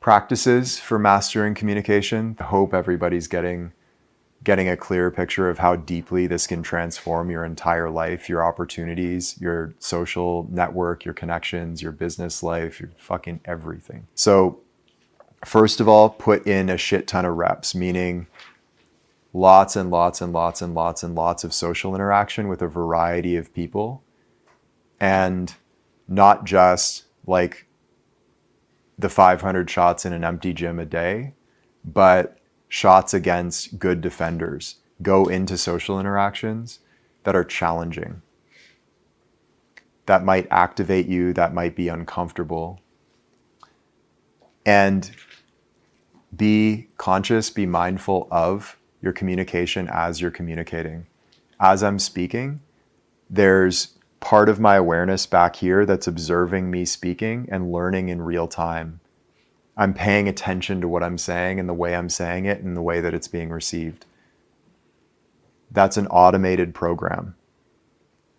practices for mastering communication. I hope everybody's getting a clear picture of how deeply this can transform your entire life, your opportunities, your social network, your connections, your business life, your fucking everything. So first of all, put in a shit ton of reps, meaning lots and lots and lots and lots and lots of social interaction with a variety of people. And not just like the 500 shots in an empty gym a day, but shots against good defenders. Go into social interactions that are challenging, that might activate you, that might be uncomfortable. And be conscious, be mindful of your communication as you're communicating. As I'm speaking, there's part of my awareness back here that's observing me speaking and learning in real time. I'm paying attention to what I'm saying and the way I'm saying it and the way that it's being received. That's an automated program.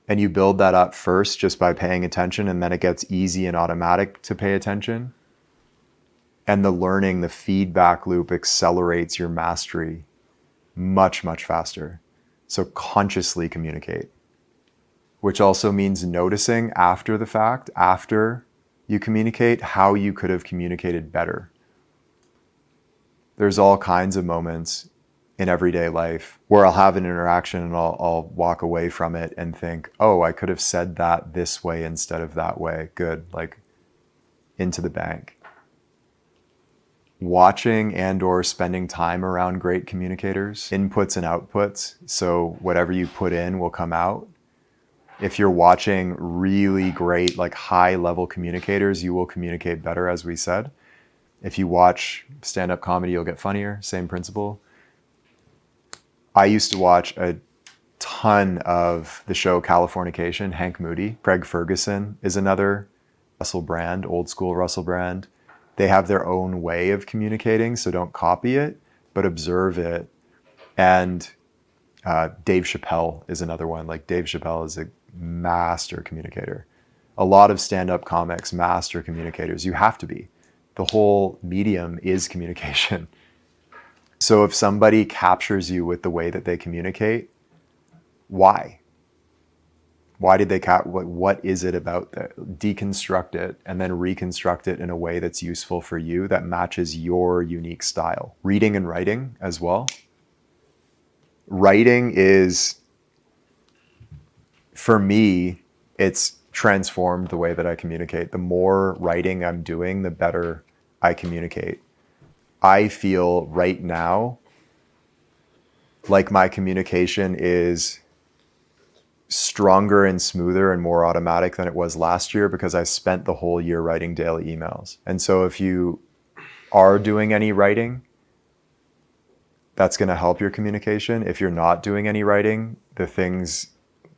And you build that up first just by paying attention, and then it gets easy and automatic to pay attention. And the learning, the feedback loop accelerates your mastery much, much faster. So consciously communicate, which also means noticing after the fact, after you communicate, how you could have communicated better. There's all kinds of moments in everyday life where I'll have an interaction and I'll walk away from it and think, oh, I could have said that this way instead of that way. Good, like into the bank. Watching and or spending time around great communicators, inputs and outputs. So whatever you put in will come out. If you're watching really great, like high level communicators, you will communicate better, as we said. If you watch stand-up comedy, you'll get funnier, same principle. I used to watch a ton of the show Californication, Hank Moody. Craig Ferguson is another. Russell Brand, old school Russell Brand. They have their own way of communicating, so don't copy it, but observe it. And Dave Chappelle is another one. Like Dave Chappelle is a master communicator. A lot of stand-up comics, master communicators. You have to be. The whole medium is communication. So if somebody captures you with the way that they communicate, why? Why did they what is it about that? Deconstruct it and then reconstruct it in a way that's useful for you, that matches your unique style. Reading and writing as well. Writing is, for me, it's transformed the way that I communicate. The more writing I'm doing, the better I communicate. I feel right now like my communication is stronger and smoother and more automatic than it was last year because I spent the whole year writing daily emails. And so if you are doing any writing, that's going to help your communication. If you're not doing any writing, the things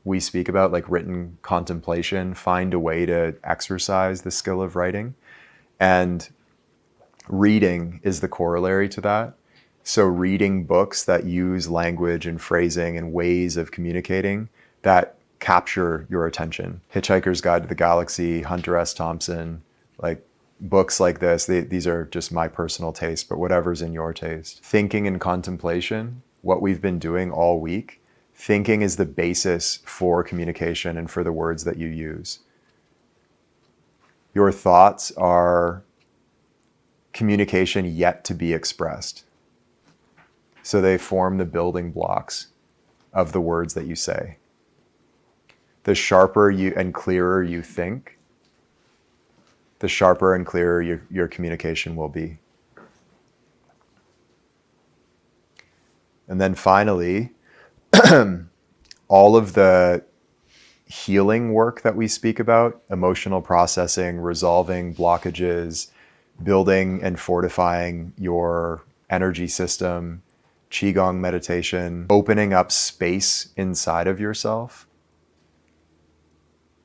we speak about, like written contemplation, find a way to exercise the skill of writing. And reading is the corollary to that. So reading books that use language and phrasing and ways of communicating that capture your attention. Hitchhiker's Guide to the Galaxy, Hunter S. Thompson, like books like this, these are just my personal taste, but whatever's in your taste. Thinking and contemplation, what we've been doing all week, thinking is the basis for communication and for the words that you use. Your thoughts are communication yet to be expressed. So they form the building blocks of the words that you say. The sharper and clearer you think, the sharper and clearer your communication will be. And then finally, all of the healing work that we speak about, emotional processing, resolving blockages, building and fortifying your energy system, Qigong meditation, opening up space inside of yourself.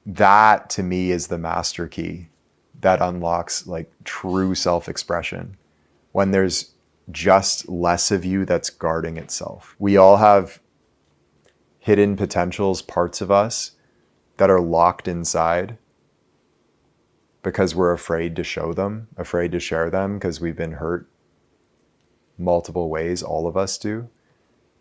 That to me is the master key that unlocks like true self-expression. When there's just less of you that's guarding itself. We all have hidden potentials, parts of us that are locked inside, because we're afraid to show them, afraid to share them because we've been hurt multiple ways, all of us do.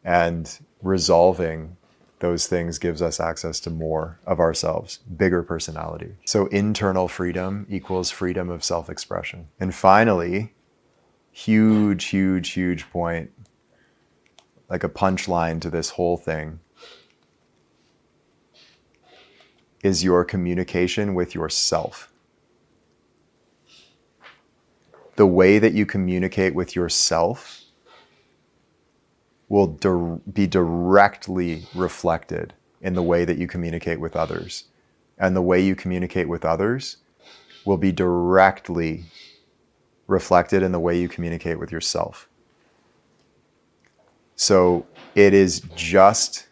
And resolving those things gives us access to more of ourselves, bigger personality. So internal freedom equals freedom of self-expression. And finally, huge point, like a punchline to this whole thing, is your communication with yourself. The way that you communicate with yourself will be directly reflected in the way that you communicate with others. And the way you communicate with others will be directly reflected in the way you communicate with yourself. So it is just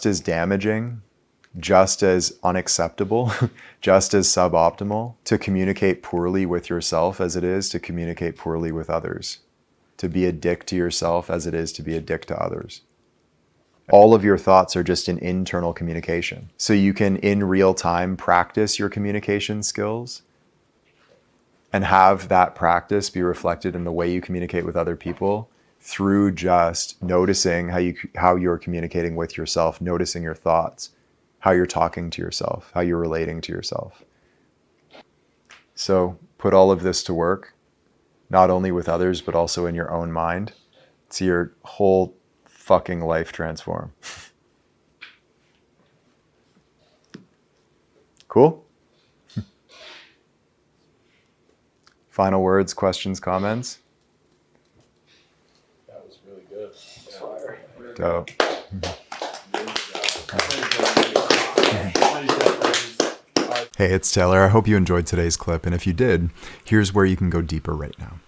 as damaging, just as unacceptable, just as suboptimal to communicate poorly with yourself as it is to communicate poorly with others. To be a dick to yourself as it is to be a dick to others. All of your thoughts are just an internal communication. So you can, in real time, practice your communication skills and have that practice be reflected in the way you communicate with other people through just noticing how you're communicating with yourself, noticing your thoughts, how you're talking to yourself, how you're relating to yourself. So put all of this to work, not only with others, but also in your own mind. See your whole fucking life transform. Cool? Final words, questions, comments? That was really good. Fire. Dope. Hey, it's Taylor. I hope you enjoyed today's clip. And if you did, here's where you can go deeper right now.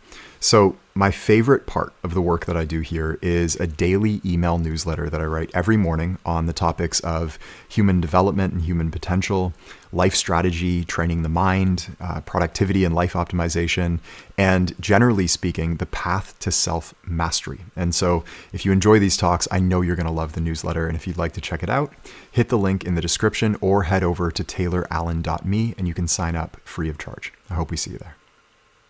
So my favorite part of the work that I do here is a daily email newsletter that I write every morning on the topics of human development and human potential, life strategy, training the mind, productivity and life optimization, and generally speaking, the path to self-mastery. And so if you enjoy these talks, I know you're going to love the newsletter. And if you'd like to check it out, hit the link in the description or head over to taylorallen.me and you can sign up free of charge. I hope we see you there.